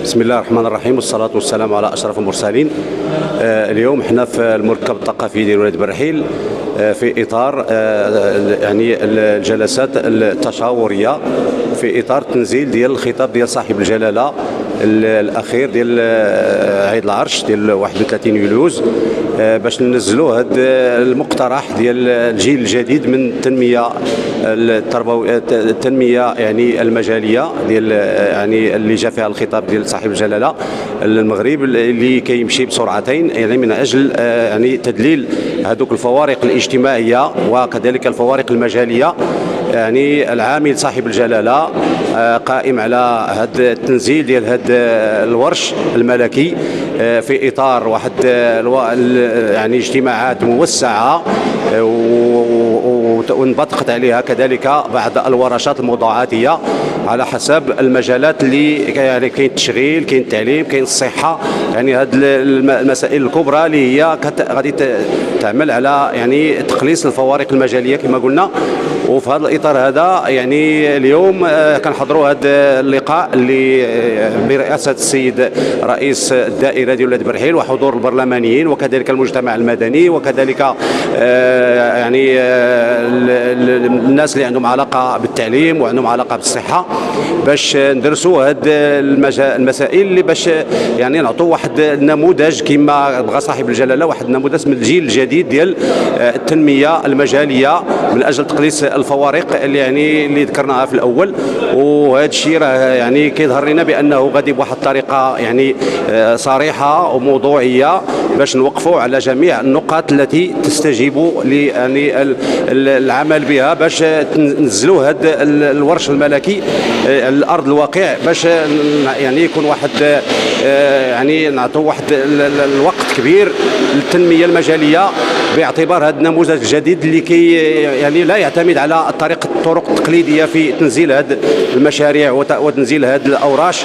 بسم الله الرحمن الرحيم، والصلاة والسلام على أشرف المرسلين. اليوم احنا في المركب الثقافي ديال ولاية برحيل في إطار يعني الجلسات التشاورية في إطار تنزيل ديال الخطاب ديال صاحب الجلالة الأخير ديال عيد العرش ديال 31 يوليوز، باش ننزلوا هذا المقترح ديال الجيل الجديد من التنمية التربوية، التنمية يعني المجالية ديال يعني اللي جاء فيها الخطاب ديال صاحب الجلالة المغرب، اللي كيمشي بسرعتين يعني من أجل يعني تدليل هذوك الفوارق الاجتماعية وكذلك الفوارق المجالية. يعني العامل صاحب الجلالة قائم على هذا التنزيل ديال هذا الورش الملكي في إطار واحد يعني اجتماعات موسعة، وانبثقت عليها كذلك بعض الورشات الموضوعاتية على حسب المجالات اللي يعني كاين التشغيل، كاين التعليم، كاين الصحة، يعني هذه المسائل الكبرى اللي هي غادي تعمل على يعني تقليص الفوارق المجالية كما قلنا. وفي هذا الإطار هذا يعني اليوم كنحضروا هذا اللقاء اللي برئاسة السيد رئيس الدائرة ديال ولاية برحيل وحضور البرلمانيين وكذلك المجتمع المدني وكذلك يعني الناس اللي عندهم علاقة بالتعليم وعندهم علاقة بالصحة، باش ندرسوا هذه المسائل اللي باش يعني نعطوا واحد النموذج كما بغى صاحب الجلالة، واحد النموذج من الجيل الجديد ديال التنمية المجالية من أجل تقليص الفوارق اللي يعني اللي ذكرناها في الاول. وهذا الشيء راه يعني كيظهر لنا بانه غادي بواحد الطريقه يعني صريحه وموضوعيه باش نوقفوا على جميع النقاط التي تستجيب يعني العمل بها، باش ننزلوا هذا الورش الملكي الارض الواقع، باش يعني يكون واحد يعني نعطوا واحد الوقت كبير للتنميه المجاليه، باعتبار هذا النموذج الجديد اللي يعني لا يعتمد على الطرق التقليديه في تنزيل هذه المشاريع وتنزيل هذه الاوراش.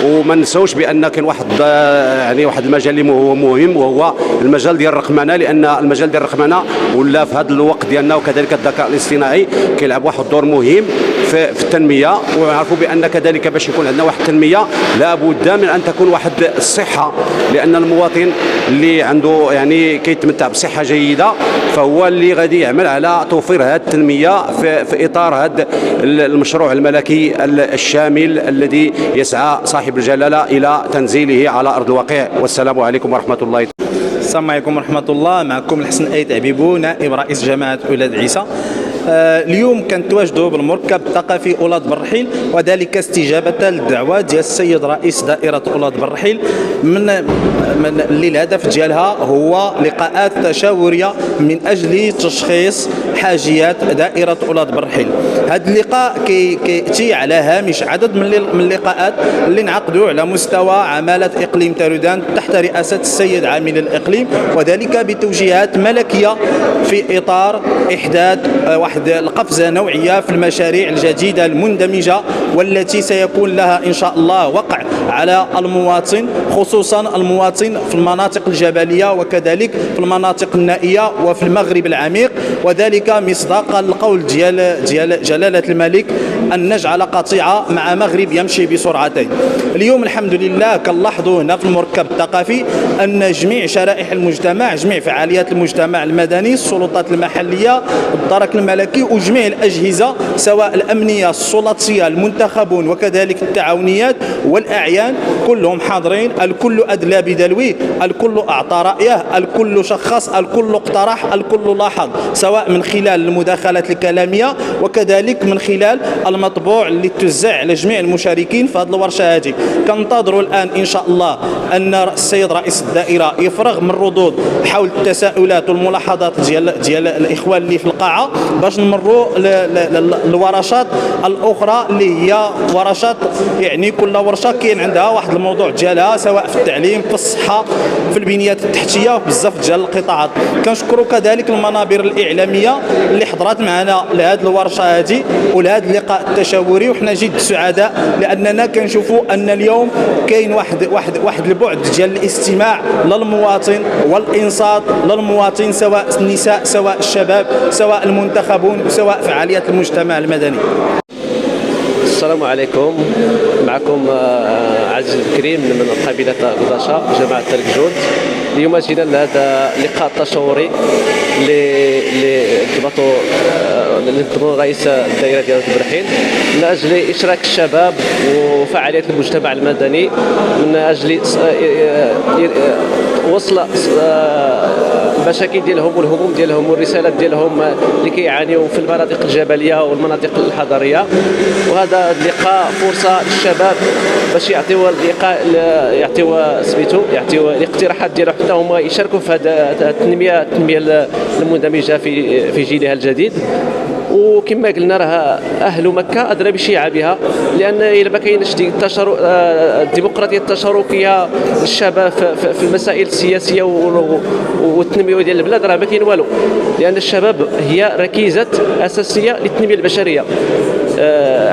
وما نساوش بان كاين واحد يعني واحد المجال اللي هو مهم، وهو المجال ديال الرقمنه، لان المجال ديال الرقمنه ولا في هذا الوقت ديالنا وكذلك الذكاء الاصطناعي كيلعب واحد الدور مهم في التنميه. ونعرفوا بان كذلك باش يكون عندنا واحد التنميه لابد من ان تكون واحد الصحه، لان المواطن اللي عنده يعني كيتمتع بصحه جيده فهو اللي غادي يعمل على توفير هذه التنميه في اطار هذا المشروع الملكي الشامل الذي يسعى صاحب الجلاله الى تنزيله على ارض الواقع. والسلام عليكم ورحمه الله. السلام عليكم ورحمه الله. معكم الحسن أيد عبيبو، نائب رئيس جماعه اولاد عيسى. اليوم كنتواجدوا بالمركب الثقافي أولاد برحيل، وذلك استجابة للدعوة ديال السيد رئيس دائرة أولاد برحيل من اللي الهدف ديالها هو لقاءات تشاورية من أجل تشخيص حاجيات دائرة أولاد برحيل. هذا اللقاء كيأتي على هامش عدد من اللقاءات اللي انعقدوا على مستوى عمالة إقليم تارودان تحت رئاسة السيد عامل الإقليم، وذلك بتوجيهات ملكية في إطار إحداث واحد القفزة نوعية في المشاريع الجديدة المندمجة، والتي سيكون لها إن شاء الله وقع على المواطن، خصوصا المواطن في المناطق الجبلية وكذلك في المناطق النائية وفي المغرب العميق، وذلك مصداقا للقول ديال جلالة الملك أن نجعل قطيعة مع مغرب يمشي بسرعتين. اليوم الحمد لله كنلاحظوا هنا في المركب الثقافي أن جميع شرائح المجتمع، جميع فعاليات المجتمع المدني، السلطات المحلية، الدرك الملكي وجميع الأجهزة سواء الأمنية، السلطية، المنتخبون وكذلك التعاونيات والأعيان، كلهم حاضرين. الكل أدلى بدلوه، الكل أعطى رأيه، الكل شخص، الكل اقترح، الكل لاحظ، سواء من خلال المداخلات الكلامية وكذلك من خلال المطبوع اللي توزع على جميع المشاركين في هذه الورشة هذه. كننتظروا الآن إن شاء الله أن السيد رئيس الدائرة يفرغ من الردود حول التساؤلات والملاحظات ديال الإخوان اللي في القاعة، باش نمروا للورشات الأخرى اللي هي ورشات يعني كل ورشة كاين عندها واحد الموضوع ديالها، سواء في التعليم، في الصحة، في البنيات التحتية، بزاف ديال القطاعات. كنشكروا كذلك المنابر الإعلامية اللي حضرت معنا لهذه الورشة هذه ولهذا اللقاء التشاوري، وحنا جد سعداء لأننا كنشوفوا أن اليوم كاين واحد البعد ديال الاستماع للمواطن والإنصات للمواطن، سواء النساء، سواء الشباب، سواء المنتخبون، سواء فعاليات المجتمع المدني. السلام عليكم. معكم عزيز الكريم من قبيلة قداشة جماعة تلك جند. اليوم جينا لهذا اللقاء التشاوري اللي نظموا رئيس الدائرة ديال البرحيل من أجل إشراك الشباب وفعاليات المجتمع المدني، من أجل وصل المشاكل ديالهم والهموم ديالهم والرسالات ديالهم اللي كيعانيوا في المناطق الجبليه والمناطق الحضريه. وهذا اللقاء فرصه للشباب باش يعطيوا اللقاء، يعطيوا الاقتراحات ديالهم حتى هما يشاركوا في هذا التنميه المندمجه في جيلها الجديد. وكما قلنا راه اهل مكه ادرى بشعابها، لان الا ما كاينش الديمقراطيه التشاركيه للشباب في المسائل السياسيه والتنميه ديال البلاد راه ما كاين والو، لان الشباب هي ركيزه اساسيه للتنميه البشريه.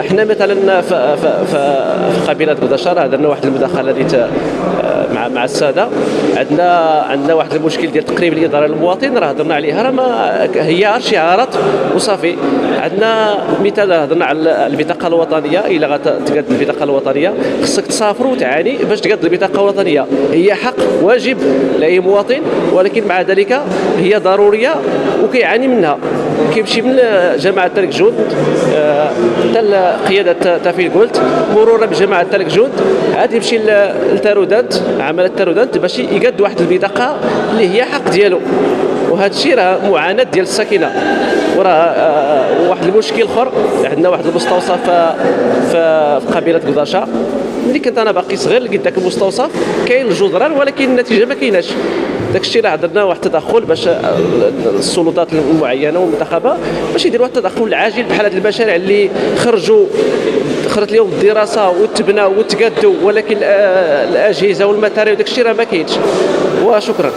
احنا مثلا في قبيله قداشة راه درنا واحد المداخله ديال مع الساده، عندنا واحد المشكل ديال تقريب الاداره للمواطن راه هضرنا عليها، راه هي شعارات وصافي. عندنا مثال هضرنا على البطاقه الوطنيه، الا غتقاد البطاقه الوطنيه خصك تسافر وتعاني باش تقاد البطاقه الوطنيه، هي حق واجب لاي مواطن، ولكن مع ذلك هي ضروريه وكيعاني منها. كيمشي من جماعه تلك جند حتى قياده تافيل قلت مرورا بجماعه تلك جند عاد يمشي للتارودانت، عمل التارودانت باش يقاد واحد البطاقه اللي هي حق ديالو. وهذا الشيء راه معاناه ديال الساكنه. وراه واحد المشكل اخر، عندنا واحد المستوصف في قبيله قداشة، ملي كنت انا باقي صغير لقيت ذاك المستوصف كاين الجدران ولكن النتيجه ما كايناش. داك الشيء راه درنا واحد التدخل باش السلطات المعينه والمنتخبه باش يديروا واحد التدخل العاجل بحال هذه المشاريع اللي خرجت لهم الدراسه وتبنى وتقادوا، ولكن الاجهزه والماتيريال وداك الشيء راه ما كاينش. وشكرا.